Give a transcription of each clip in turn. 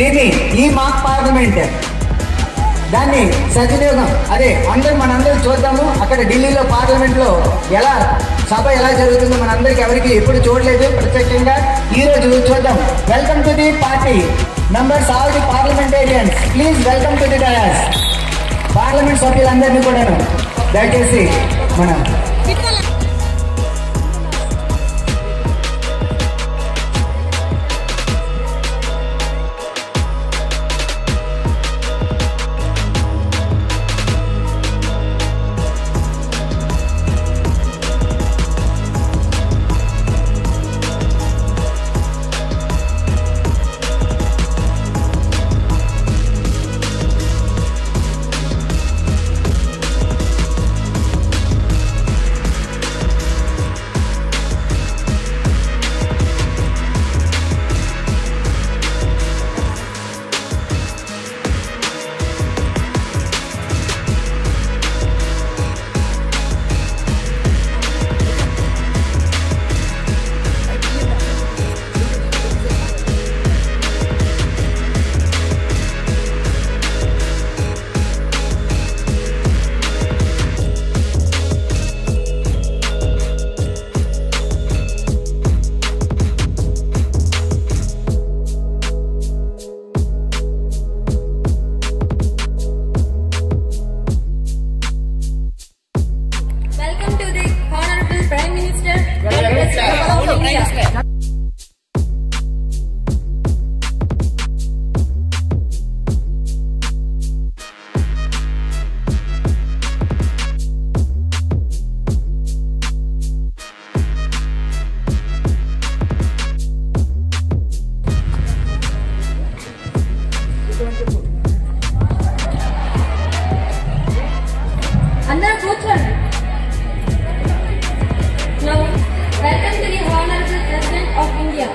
దీన్ని ఈ మాక్ పార్లమెంట్ దాన్ని సద్వినియోగం అదే మనందరూ చూద్దాము. అక్కడ ఢిల్లీలో పార్లమెంట్ లో సభ ఎలా జరుగుతుందో మనందరికి ఎవరికి ఎప్పుడు చూడలేదు ప్రత్యేకంగా. ఈ రోజు చూద్దాం. Welcome to the party members all the parliamentarians, please welcome to the dais. Parliament సభ్యులందరినీ కూడాను దయచేసి మనం అందరూ కూర్చోండి. Now, welcome to the Honorable President of India.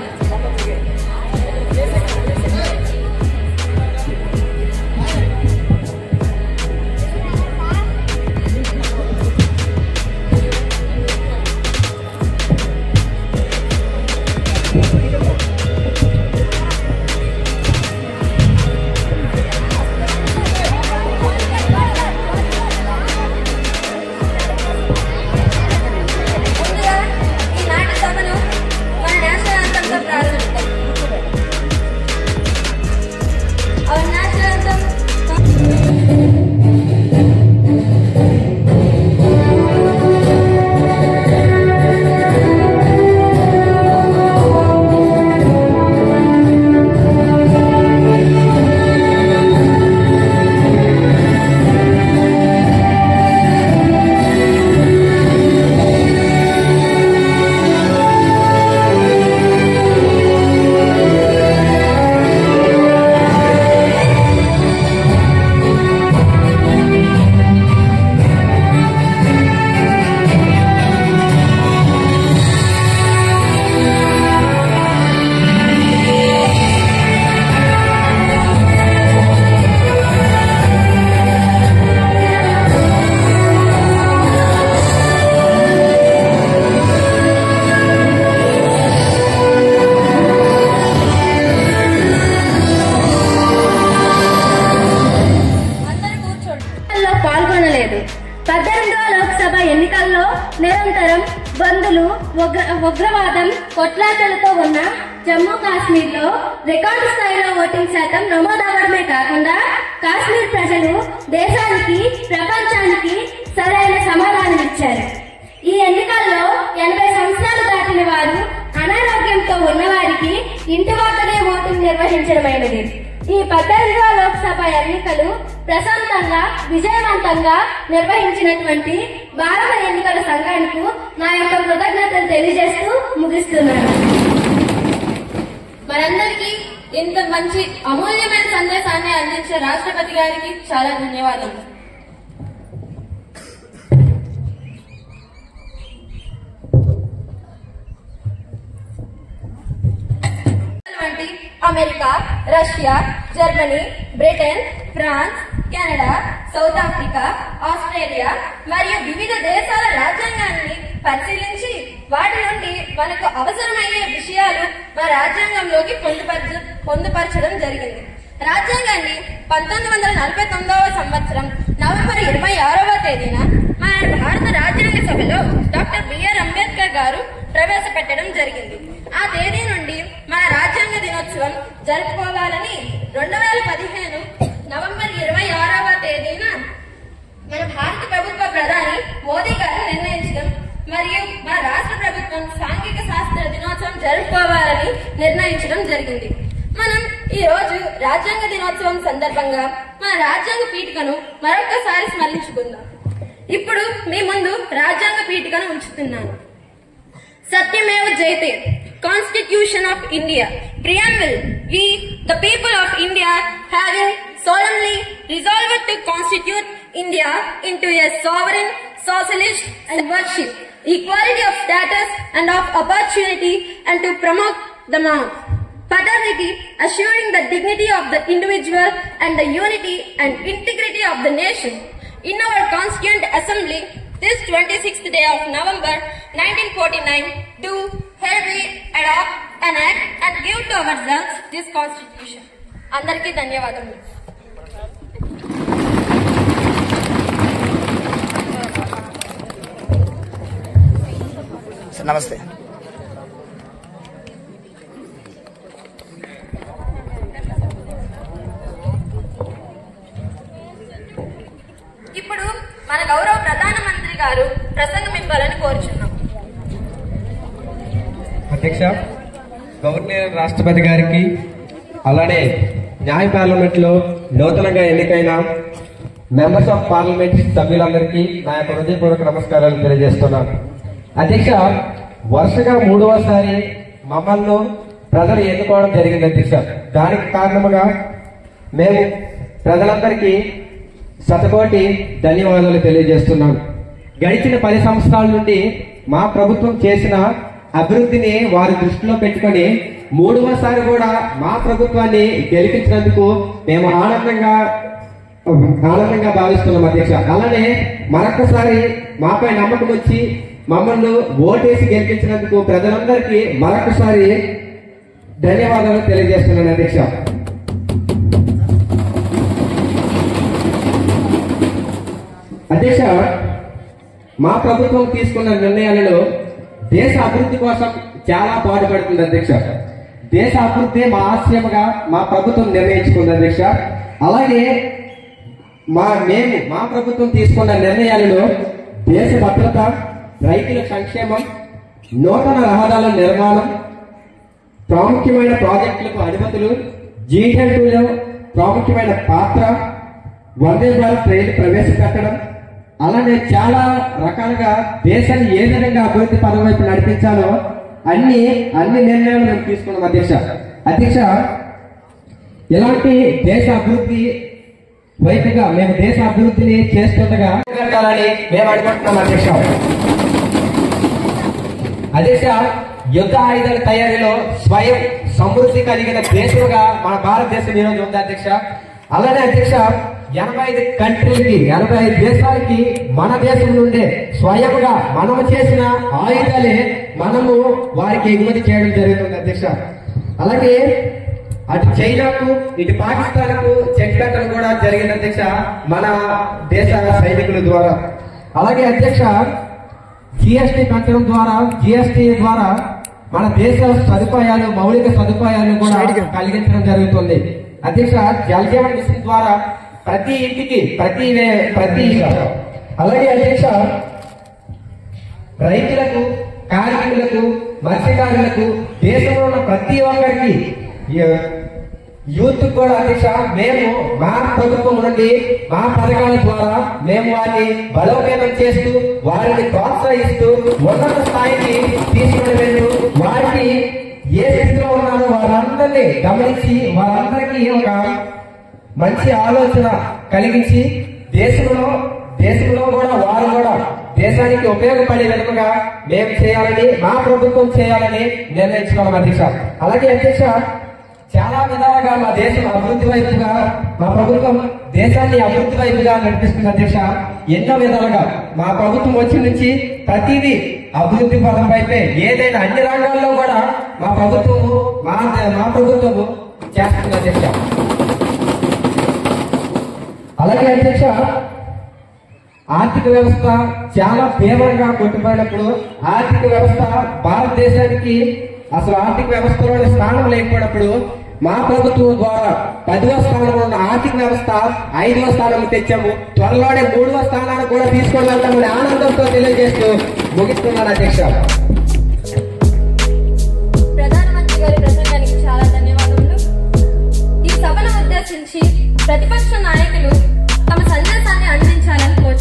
పాల్గొనలేదు. 18వ లోక్సభ ఎన్నికల్లో నిరంతరం బందులు, ఉగ్రవాదం, కొట్లాటలతో ఉన్న జమ్మూ కాశ్మీర్ లో రికార్డు స్థాయిలో ఓటింగ్ శాతం నమోదవడమే కాకుండా కాశ్మీర్ ప్రజలు దేశానికి, ప్రపంచానికి సరైన సమాధానం ఇచ్చారు. ఈ ఎన్నికల్లో 80 సంవత్సరాలు దాటిన వారు, అనారోగ్యంతో ఉన్నవారికి ఇంటి వద్దనే ఓటింగ్ నిర్వహించడమైనది. ఈ 18వ లోక్సభ ఎన్నికలు ప్రశాంతంగా, విజయవంతంగా నిర్వహించినటువంటి భారత ఎన్నికల సంఘానికి నా యొక్క కృతజ్ఞతలు తెలియజేస్తూ ముగిస్తున్నాను. మనందరికీ ఇంత మంచి అమూల్యమైన సందేశాన్ని అందించే రాష్ట్రపతి గారికి చాలా ధన్యవాదాలు. America, Russia, Germany, Britain, France, Canada, South Africa, Australia మరియు వివిధ దేశాల రాజ్యాంగాన్ని పరిశీలించి వాటి నుండి మనకు అవసరమయ్యే విషయాలు మన రాజ్యాంగంలోకి పొందుపరచడం జరిగింది. రాజ్యాంగాన్ని 1949వ సంవత్సరం నవంబర్ 26వ తేదీన మన భారత రాజ్యాంగ సభలో డాక్టర్ బిఆర్ అంబేద్కర్ గారు ప్రవేశపెట్టడం జరిగింది. ఆ తేదీ నుండి మన రాజ్యాంగ దినోత్సవం జరుపుకోవాలని 2015 నవంబర్ 26వ తేదీన మన భారత ప్రభుత్వ ప్రధాని మోదీ గారు నిర్ణయించడం మరియు మన రాష్ట్ర ప్రభుత్వం సాంఘిక శాస్త్ర దినోత్సవం జరుపుకోవాలని నిర్ణయించడం జరిగింది. మనం ఈ రోజు రాజ్యాంగ దినోత్సవం సందర్భంగా మన రాజ్యాంగ పీఠికను మరొకసారి స్మరించుకుందాం. ఇప్పుడు మీ ముందు రాజ్యాంగ పీఠికను ఉంచుతున్నాను. సత్యమేవ జయతే. Constitution of India. Preamble. We, the people of India, having solemnly resolved to constitute India into a sovereign, socialist and worship equality of status and of opportunity and to promote the fraternity, assuring the dignity of the individual and the unity and integrity of the nation. In our Constituent Assembly, this 26th day of November 1949, do hereby adopt, enact and give to ourselves this Constitution. Andarki ధన్యవాదములు. నమస్తే. ఇప్పుడు మన గౌరవ ప్రధానమంత్రి గారు ప్రసంగం ఇవ్వాలని కోరుచున్నాం. అధ్యక్ష, గవర్నర్ రాష్ట్రపతి గారికి, అలానే న్యాయ పార్లమెంట్ లో నూతనంగా ఎన్నికైన మెంబర్స్ ఆఫ్ పార్లమెంట్ సభ్యులందరికీ నా యొక్క హృదయపూర్వక నమస్కారాలు తెలియజేస్తున్నాను. అధ్యక్ష, వరుసగా 3వసారి మమ్మల్ని ప్రజలు ఎన్నుకోవడం జరిగింది. అధ్యక్ష, దానికి కారణముగా మేము ప్రజలందరికీ శతకోటి ధన్యవాదాలు తెలియజేస్తున్నాను. గడిచిన 10 సంవత్సరాల నుండి మా ప్రభుత్వం చేసిన అభివృద్ధిని వారి దృష్టిలో పెట్టుకొని 3వసారి కూడా మా ప్రభుత్వాన్ని గెలిపించినందుకు మేము ఆనందంగా భావిస్తున్నాం. అధ్యక్ష, అలానే మరొకసారి మాపై నమ్మకం వచ్చి మమ్మల్ని ఓటేసి గెలిపించినందుకు ప్రజలందరికీ మరొకసారి ధన్యవాదాలు తెలియజేస్తున్నాను. అధ్యక్ష, అధ్యక్ష, మా ప్రభుత్వం తీసుకున్న నిర్ణయాలలో దేశ అభివృద్ధి కోసం చాలా పాటుపడుతుంది. అధ్యక్ష, దేశ అభివృద్ధి మా ఆశయముగా మా ప్రభుత్వం నిర్ణయించుకుంది. అధ్యక్ష, అలాగే మా ప్రభుత్వం తీసుకున్న నిర్ణయాలలో దేశ భద్రత, రైతుల సంక్షేమం, నూతన రహదారుల నిర్మాణం, ప్రాముఖ్యమైన ప్రాజెక్టులకు అనుమతులు, G10లో ప్రాముఖ్యమైన పాత్ర, వందే భారత్ రైలు ప్రవేశపెట్టడం, అలానే చాలా రకాలుగా దేశాన్ని ఏ విధంగా అభివృద్ధి పదం వైపు నడిపించాలో అన్ని నిర్ణయాలు మేము తీసుకున్నాం. అధ్యక్ష, ఇలాంటి దేశ అభివృద్ధి వైపుగా మేము దేశ అభివృద్ధిని చేస్తుండగా మేము అనుకుంటున్నాం. అధ్యక్ష, యుద్ధ ఆయుధాల తయారీలో స్వయం సమృద్ధి కలిగిన దేశంగా మన భారతదేశం ఈరోజు ఉంది. అధ్యక్ష, అలానే అధ్యక్ష, 85 దేశాలకి మన దేశం నుండే స్వయంగా మనము చేసిన ఆయుధాలే మనము వారికి ఎగుమతి చేయడం జరుగుతుంది. అధ్యక్ష, అలాగే అటు చైనాకు, ఇటు పాకిస్తాన్కు చెక్ పెట్టడం కూడా జరిగింది. అధ్యక్ష, మన దేశ సైనికుల ద్వారా. అలాగే అధ్యక్ష, GST పెంచడం ద్వారా, GST ద్వారా మన దేశ సదుపాయాలు, మౌలిక సదుపాయాలు కూడా కలిగించడం జరుగుతుంది. అధ్యక్ష, జల్ జీవన్ మిషన్ ద్వారా ప్రతి ఇంటికి అలాగే అధ్యక్ష, రైతులకు, కార్మికులకు, మత్స్యకారులకు, దేశంలో ఉన్న ప్రతి ఒక్కరికి, యూత్ కూడా అధ్యక్ష మేము మా ప్రభుత్వం నుండి మా పథకాల ద్వారా మేము వారిని బలోపేతం చేస్తూ, వారిని ప్రోత్సహిస్తూ ఉన్నత స్థాయికి తీసుకుని వెళ్తూ, వారికి ఏ స్థితిలో ఉన్నారో వారందరినీ గమనించి వారందరికీ ఒక మంచి ఆలోచన కలిగించి దేశంలో కూడా వారు కూడా దేశానికి ఉపయోగపడే విధంగా మేము చేయాలని, మా ప్రభుత్వం చేయాలని నిర్ణయించుకోవాలి. అధ్యక్ష, అలాగే అధ్యక్ష, చాలా విధాలుగా మా దేశం అభివృద్ధి వైపుగా, మా ప్రభుత్వం దేశాన్ని అభివృద్ధి వైపుగా నడిపిస్తుంది. అధ్యక్ష, ఎన్నో విధాలుగా మా ప్రభుత్వం వచ్చి నుంచి ప్రతిదీ అభివృద్ధి పదం వైపే, ఏదైనా అన్ని రంగాల్లో కూడా మా ప్రభుత్వము చేస్తుంది. అధ్యక్ష, అలాగే అధ్యక్ష, ఆర్థిక వ్యవస్థ చాలా తీవ్రంగా కొట్టుపోయినప్పుడు, ఆర్థిక వ్యవస్థ భారతదేశానికి అసలు ఆర్థిక వ్యవస్థలోని స్థానం లేకపోయినప్పుడు మా ప్రభుత్వం ద్వారా 10వ స్థానంలో ఉన్న ఆర్థిక వ్యవస్థ 5వ స్థానం తెచ్చాము. త్వరలోనే 3వ స్థానాన్ని కూడా తీసుకొని వెళ్తామని ఆనందంతో తెలియజేస్తూ ముగిస్తున్నాను అధ్యక్ష. ప్రధానమంత్రి గారి ప్రసంగానికి చాలా ధన్యవాదములు. ఈ సభను ఉద్దేశించి ప్రతిపక్ష నాయకులు తమ సందేశాన్ని అందించాలని కోరుతున్నాను.